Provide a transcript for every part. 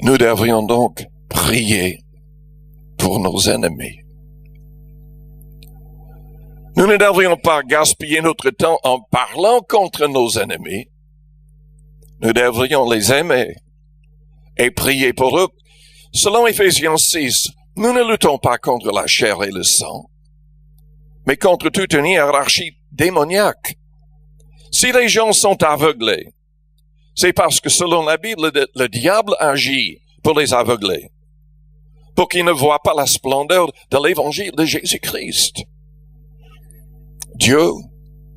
Nous devrions donc prier pour nos ennemis. Nous ne devrions pas gaspiller notre temps en parlant contre nos ennemis. Nous devrions les aimer et prier pour eux. Selon Éphésiens 6, nous ne luttons pas contre la chair et le sang, mais contre toute une hiérarchie démoniaque. Si les gens sont aveuglés, c'est parce que selon la Bible, le diable agit pour les aveugler, pour qu'ils ne voient pas la splendeur de l'évangile de Jésus-Christ. Dieu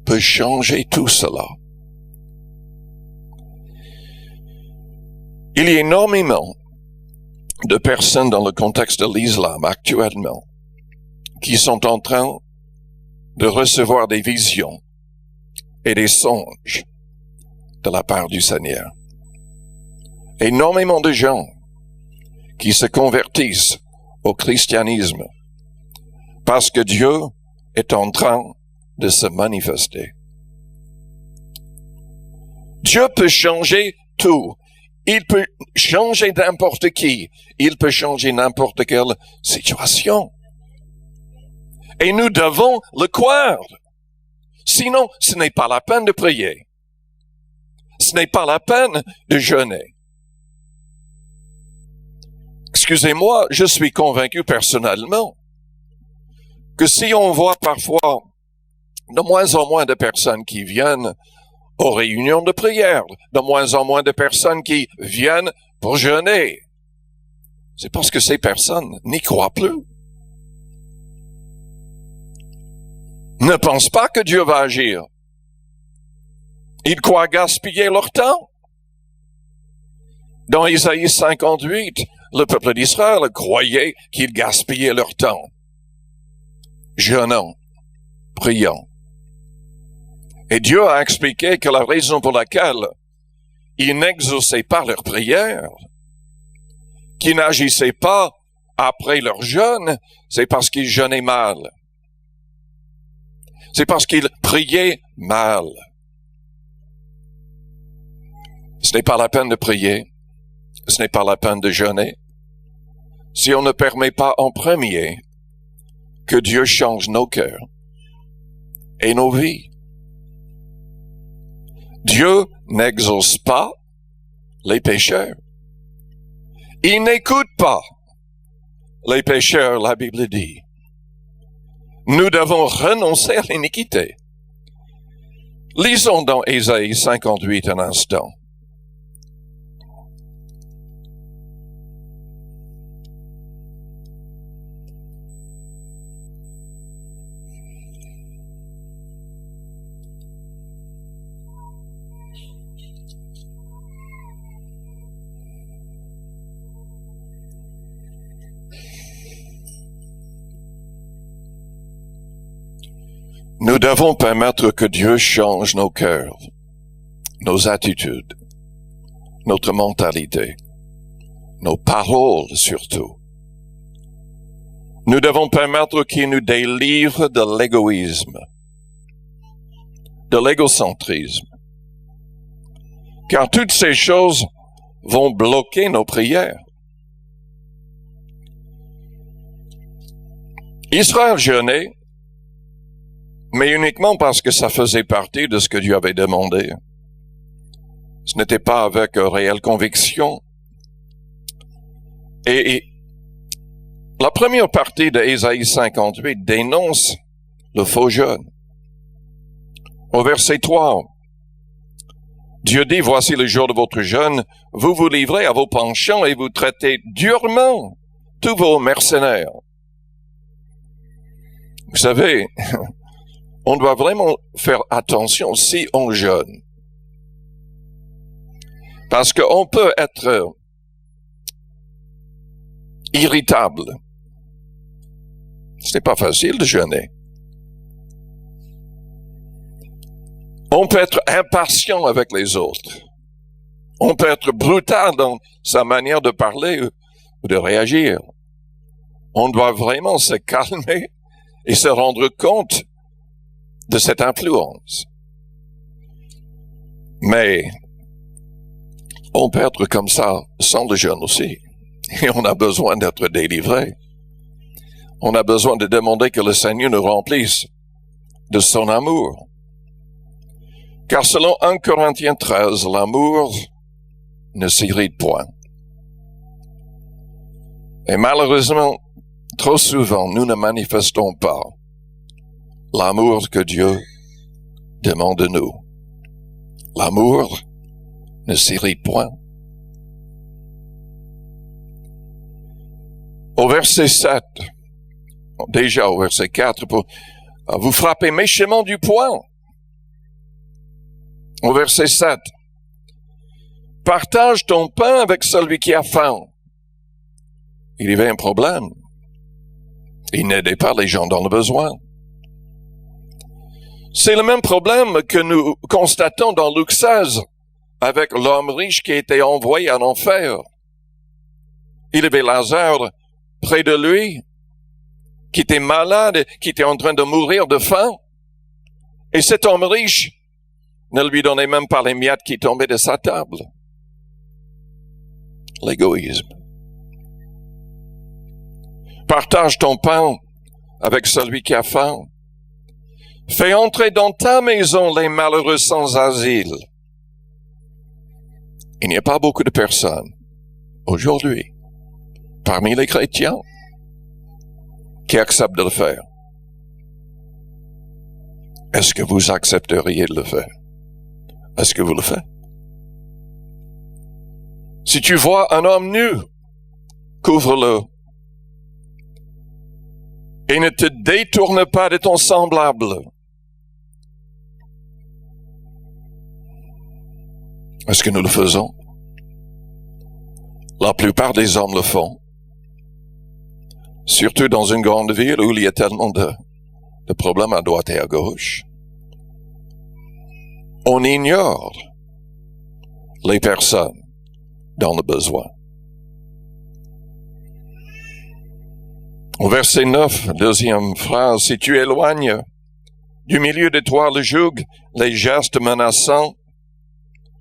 peut changer tout cela. Il y a énormément de personnes dans le contexte de l'islam actuellement qui sont en train de recevoir des visions et des songes de la part du Seigneur. Énormément de gens qui se convertissent au christianisme parce que Dieu est en train de se manifester. Dieu peut changer tout. Il peut changer n'importe qui. Il peut changer n'importe quelle situation. Et nous devons le croire. Sinon, ce n'est pas la peine de prier. Ce n'est pas la peine de jeûner. Excusez-moi, je suis convaincu personnellement que si on voit parfois de moins en moins de personnes qui viennent aux réunions de prière, de moins en moins de personnes qui viennent pour jeûner, c'est parce que ces personnes n'y croient plus. Ne pensent pas que Dieu va agir. Ils croient gaspiller leur temps. Dans Isaïe 58, le peuple d'Israël croyait qu'ils gaspillaient leur temps, jeûnant, priant. Et Dieu a expliqué que la raison pour laquelle ils n'exauçaient pas leur prière, qu'ils n'agissaient pas après leur jeûne, c'est parce qu'ils jeûnaient mal. C'est parce qu'ils priaient mal. Ce n'est pas la peine de prier. Ce n'est pas la peine de jeûner. Si on ne permet pas en premier que Dieu change nos cœurs et nos vies. Dieu n'exauce pas les pécheurs. Il n'écoute pas les pécheurs, la Bible dit. Nous devons renoncer à l'iniquité. Lisons dans Ésaïe 58 un instant. Nous devons permettre que Dieu change nos cœurs, nos attitudes, notre mentalité, nos paroles surtout. Nous devons permettre qu'il nous délivre de l'égoïsme, de l'égocentrisme. Car toutes ces choses vont bloquer nos prières. Israël jeûnait, mais uniquement parce que ça faisait partie de ce que Dieu avait demandé. Ce n'était pas avec réelle conviction. Et la première partie de Ésaïe 58 dénonce le faux jeûne. Au verset 3, Dieu dit, « Voici le jour de votre jeûne, vous vous livrez à vos penchants et vous traitez durement tous vos mercenaires. » Vous savez, on doit vraiment faire attention si on jeûne. Parce qu'on peut être irritable. Ce n'est pas facile de jeûner. On peut être impatient avec les autres. On peut être brutal dans sa manière de parler ou de réagir. On doit vraiment se calmer et se rendre compte de cette influence. Mais On peut être comme ça sans le jeûne aussi. Et on a besoin d'être délivré. On a besoin de demander que le Seigneur nous remplisse de son amour. Car selon 1 Corinthiens 13, l'amour ne s'irrite point. Et malheureusement, trop souvent, nous ne manifestons pas l'amour que Dieu demande de nous. L'amour ne s'irrite point. Au verset 7, déjà au verset 4, vous frappez méchamment du poing. Au verset 7, partage ton pain avec celui qui a faim. Il y avait un problème. Il n'aidait pas les gens dans le besoin. C'est le même problème que nous constatons dans Luc 16 avec l'homme riche qui a été envoyé en enfer. Il avait Lazare près de lui, qui était malade, qui était en train de mourir de faim. Et cet homme riche ne lui donnait même pas les miettes qui tombaient de sa table. L'égoïsme. Partage ton pain avec celui qui a faim. Fais entrer dans ta maison les malheureux sans asile. Il n'y a pas beaucoup de personnes aujourd'hui, parmi les chrétiens, qui acceptent de le faire. Est-ce que vous accepteriez de le faire? Est-ce que vous le faites? Si tu vois un homme nu, couvre-le. Et ne te détourne pas de ton semblable. Est-ce que nous le faisons? La plupart des hommes le font. Surtout dans une grande ville où il y a tellement de problèmes à droite et à gauche. On ignore les personnes dans le besoin. Au verset 9, deuxième phrase, si tu éloignes du milieu de toi le joug, les gestes menaçants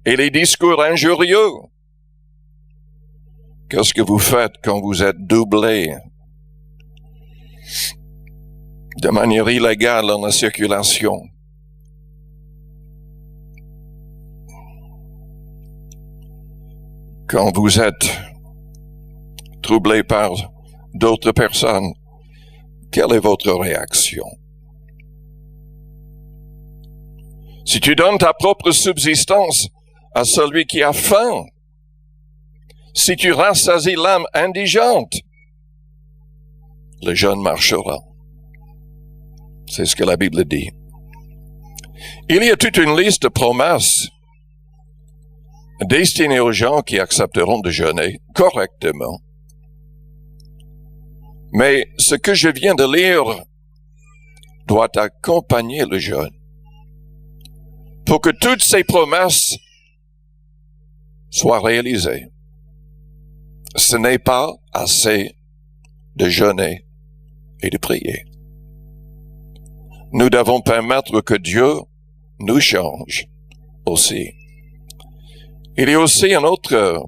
et les discours injurieux, qu'est-ce que vous faites quand vous êtes doublé de manière illégale dans la circulation? Quand vous êtes troublé par d'autres personnes, quelle est votre réaction? Si tu donnes ta propre subsistance à celui qui a faim, si tu rassasies l'âme indigente, le jeûne marchera. C'est ce que la Bible dit. Il y a toute une liste de promesses destinées aux gens qui accepteront de jeûner correctement. Mais ce que je viens de lire doit accompagner le jeûne pour que toutes ces promesses soient réalisées. Ce n'est pas assez de jeûner et de prier. Nous devons permettre que Dieu nous change aussi. Il y a aussi un autre,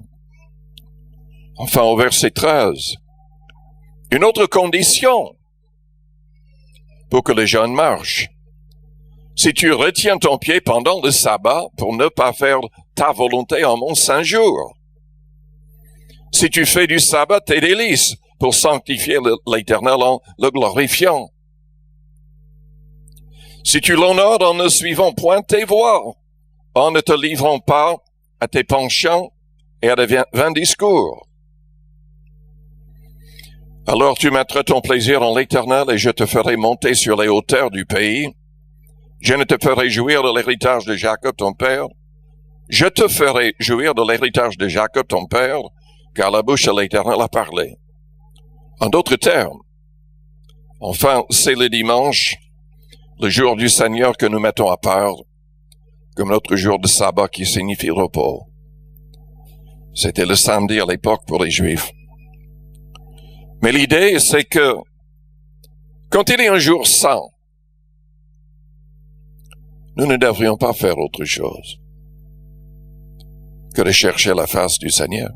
au verset 13, une autre condition pour que le jeûne marche. Si tu retiens ton pied pendant le sabbat pour ne pas faire ta volonté en mon saint jour. Si tu fais du sabbat tes délices pour sanctifier l'Éternel en le glorifiant. Si tu l'honores en ne suivant point tes voies, en ne te livrant pas à tes penchants et à de vains discours. Alors tu mettras ton plaisir en l'Éternel et je te ferai monter sur les hauteurs du pays. Je ne te ferai jouir de l'héritage de Jacob ton père. Je te ferai jouir de l'héritage de Jacob ton père, car la bouche de l'Éternel a parlé. En d'autres termes, enfin, c'est le dimanche, le jour du Seigneur que nous mettons à part, comme notre jour de sabbat qui signifie repos. C'était le samedi à l'époque pour les Juifs. Mais l'idée, c'est que quand il est un jour saint, nous ne devrions pas faire autre chose. que de chercher la face du Seigneur.